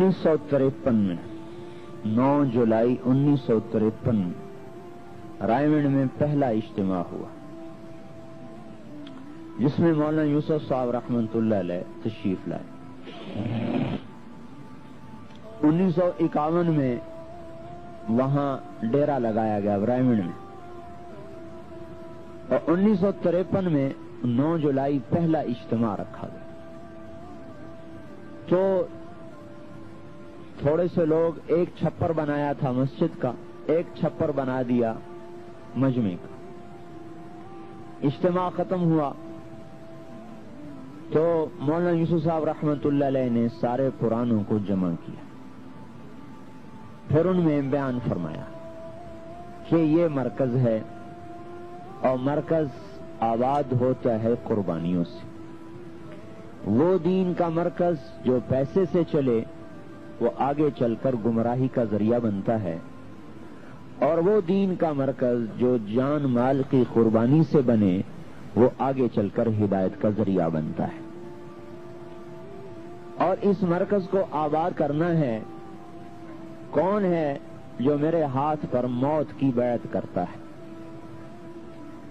1953 में 9 जुलाई 1953 में रायगढ़ में पहला इज्तिमा हुआ, जिसमें मौलाना यूसुफ साहब रहमतुल्लाह अलैह तशरीफ लाए। 1951 में वहां डेरा लगाया गया रायगढ़ में, और 1953 में 9 जुलाई पहला इज्तिमा रखा गया। तो थोड़े से लोग एक छप्पर बनाया था मस्जिद का, एक छप्पर बना दिया मजमे का। इज्तिमा खत्म हुआ तो मौलाना यूसुफ साहब रहमतुल्लाह अलैह ने सारे पुरानों को जमा किया, फिर उनमें बयान फरमाया कि ये मरकज है और मरकज आबाद होता है कुर्बानियों से। वो दीन का मरकज जो पैसे से चले वो आगे चलकर गुमराही का जरिया बनता है, और वो दीन का मरकज जो जान माल की कुर्बानी से बने वो आगे चलकर हिदायत का जरिया बनता है। और इस मरकज को आबाद करना है, कौन है जो मेरे हाथ पर मौत की बैत करता है।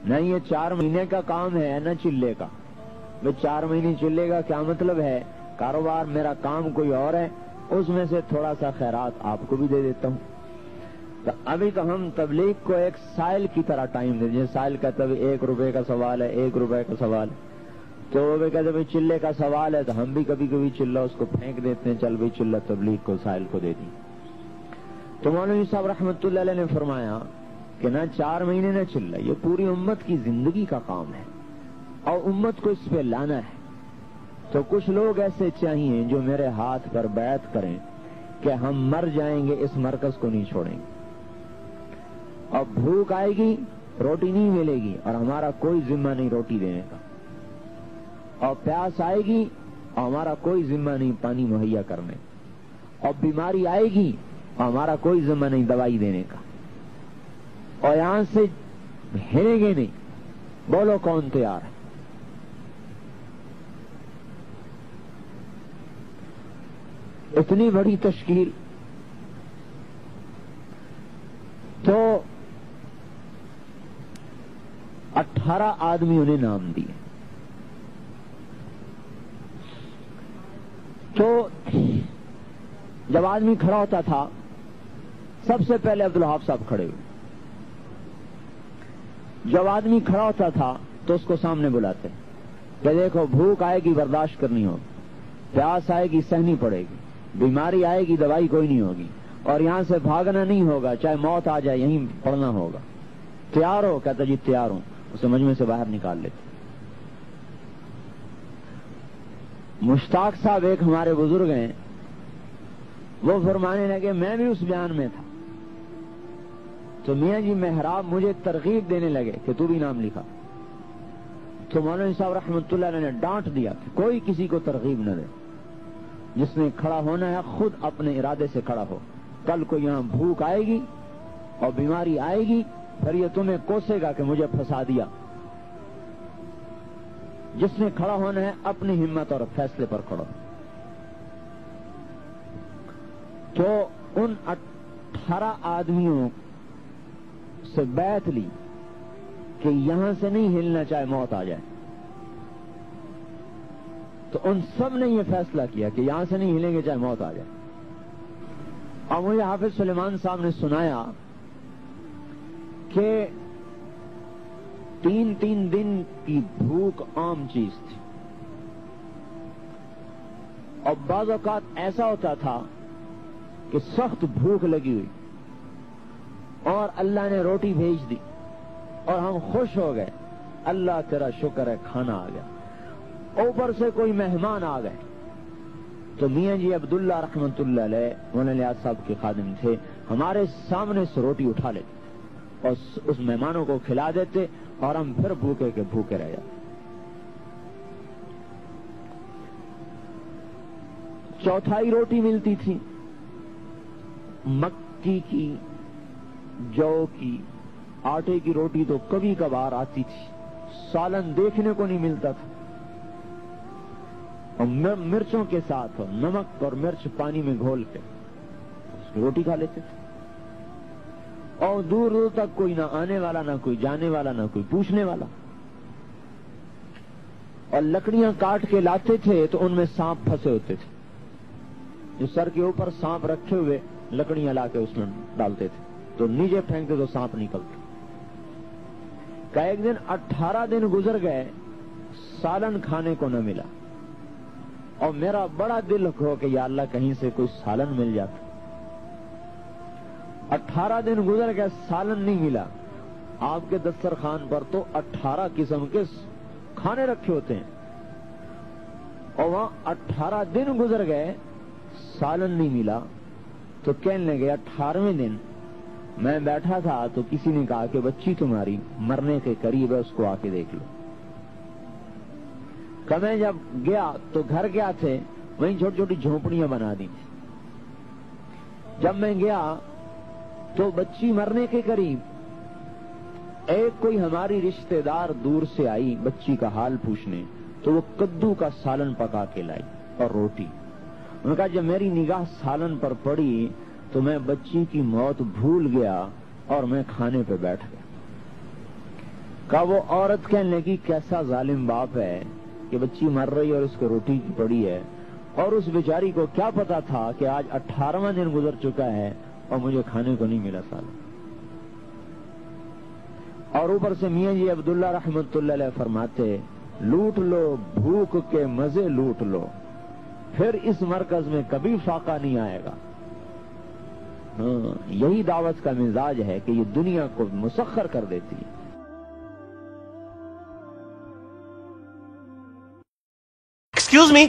न ये 4 महीने का काम है न चिल्ले का। मैं 4 महीने चिल्ले का क्या मतलब है, कारोबार मेरा काम कोई और है, उसमें से थोड़ा सा खैरात आपको भी दे देता हूं। तो अभी तो हम तबलीग को एक साइल की तरह टाइम दे दिए। साइल का तब 1 रुपए का सवाल है, 1 रुपए का सवाल है, तो वो कहते भाई चिल्ले का सवाल है, तो हम भी कभी कभी चिल्ला उसको फेंक देते हैं, चल भाई चिल्ला तबलीग को साइल को दे दी। तो मौलवी साहब रहमतुल्लाह अलैह ने फरमाया कि ना 4 महीने न चिल्ला, ये पूरी उम्मत की जिंदगी का काम है और उम्मत को इस पे लाना है। तो कुछ लोग ऐसे चाहिए जो मेरे हाथ पर बैत करें कि हम मर जाएंगे इस मरकज को नहीं छोड़ेंगे। और भूख आएगी रोटी नहीं मिलेगी और हमारा कोई जिम्मा नहीं रोटी देने का, और प्यास आएगी और हमारा कोई जिम्मा नहीं पानी मुहैया करने, और बीमारी आएगी और हमारा कोई जिम्मा नहीं दवाई देने का, और यहां से हिलेंगे नहीं। बोलो कौन तैयार है? इतनी बड़ी तश्कील। तो 18 आदमियों ने नाम दिए। तो जब आदमी खड़ा होता था सबसे पहले अब्दुल वहाब साहब खड़े हुए। जब आदमी खड़ा होता था तो उसको सामने बुलाते कि देखो भूख आएगी बर्दाश्त करनी होगी, प्यास आएगी सहनी पड़ेगी, बीमारी आएगी दवाई कोई नहीं होगी, और यहां से भागना नहीं होगा, चाहे मौत आ जाए यहीं पड़ना होगा। तैयार हो? कहता जी तैयार हूं। उसे मजमे से बाहर निकाल लेते। मुश्ताक साहब एक हमारे बुजुर्ग हैं, वो फरमाने लगे मैं भी उस बयान में था। तो मियां जी मेहराब मुझे तरगीब देने लगे कि तू भी नाम लिखा। तो मौलाना साहब रहमतुल्लाह अलैह ने डांट दिया कि कोई किसी को तरगीब न दे, जिसने खड़ा होना है खुद अपने इरादे से खड़ा हो। कल को यहां भूख आएगी और बीमारी आएगी, फिर ये तुम्हें कोसेगा कि मुझे फंसा दिया। जिसने खड़ा होना है अपनी हिम्मत और फैसले पर खड़ा। तो उन 18 आदमियों से बैत ली कि यहां से नहीं हिलना चाहे मौत आ जाए। तो उन सब ने यह फैसला किया कि यहां से नहीं हिलेंगे चाहे मौत आ जाए। और मुझे हाफिज सुलेमान साहब ने सुनाया कि 3-3 दिन की भूख आम चीज थी, और बाज़ औक़ात ऐसा होता था कि सख्त भूख लगी हुई और अल्लाह ने रोटी भेज दी और हम खुश हो गए, अल्लाह तेरा शुक्र है खाना आ गया। ऊपर से कोई मेहमान आ गए तो मियां जी अब्दुल्ला रहमतुल्लाह अलैह मौलाना साहब के खादिम थे, हमारे सामने से रोटी उठा लेते और उस मेहमानों को खिला देते और हम फिर भूखे के भूखे रह जाते। चौथाई रोटी मिलती थी, मक्की की, जौ की, आटे की रोटी तो कभी कभार आती थी, सालन देखने को नहीं मिलता था। اور مرچوں کے ساتھ نمک اور مرچ پانی میں گھول کے اس کی روٹی کھا لیتے تھے. اور دور دور تک کوئی نہ آنے والا، نہ کوئی جانے والا، نہ کوئی پوچھنے والا. اور لکڑیاں کاٹ کے لاتے تھے تو ان میں سانپ پھنسے ہوتے تھے. جو سر کے اوپر سانپ رکھے ہوئے لکڑیاں لا کے اس میں ڈالتے تھے تو نیچے پھینکتے تو سانپ نکلتے. کہ ایک دن 18 دن گزر گئے، سالن کھانے کو نہ ملا. اور میرا بڑا دل ہو کہ یا اللہ کہیں سے کوئی سالن مل جاتا. 18 دن گزر گئے، سالن نہیں ملا. آپ کے دسترخوان پر تو 18 قسم کے کھانے رکھے ہوتے ہیں، اور وہاں 18 دن گزر گئے، سالن نہیں ملا. تو کہنے لگے 18ویں دن میں بیٹھا تھا تو کسی نے کہا کہ بچی تمہاری مرنے کے قریب ہے، اس کو آ کے دیکھ لو. کہ میں جب گیا تو گھر کیا تھے، وہیں چھوٹی چھوٹی جھونپڑیاں بنا دی تھی. جب میں گیا تو بچی مرنے کے قریب. ایک کوئی ہماری رشتہ دار دور سے آئی بچی کا حال پوچھنے، تو وہ کدو کا سالن پکا کے لائی اور روٹی. انہوں نے کہا جب میری نگاہ سالن پر پڑی تو میں بچی کی موت بھول گیا اور میں کھانے پہ بیٹھ گیا. کہا وہ عورت کہنے لگی کیسا ظالم باپ ہے کہ بچی مر رہی اور اس کو روٹی کی پڑی ہے، اور اس بیچاری کو کیا پتا تھا کہ آج 18واں دن گزر چکا ہے اور مجھے کھانے کو نہیں ملا سالن. اور اوپر سے میاں جی عبداللہ رحمت اللہ علیہ فرماتے لوٹ لو بھوک کے مزے لوٹ لو، پھر اس مرکز میں کبھی فاقہ نہیں آئے گا. یہی دعوت کا مزاج ہے کہ یہ دنیا کو مسخر کر دیتی ہے. Excuse me.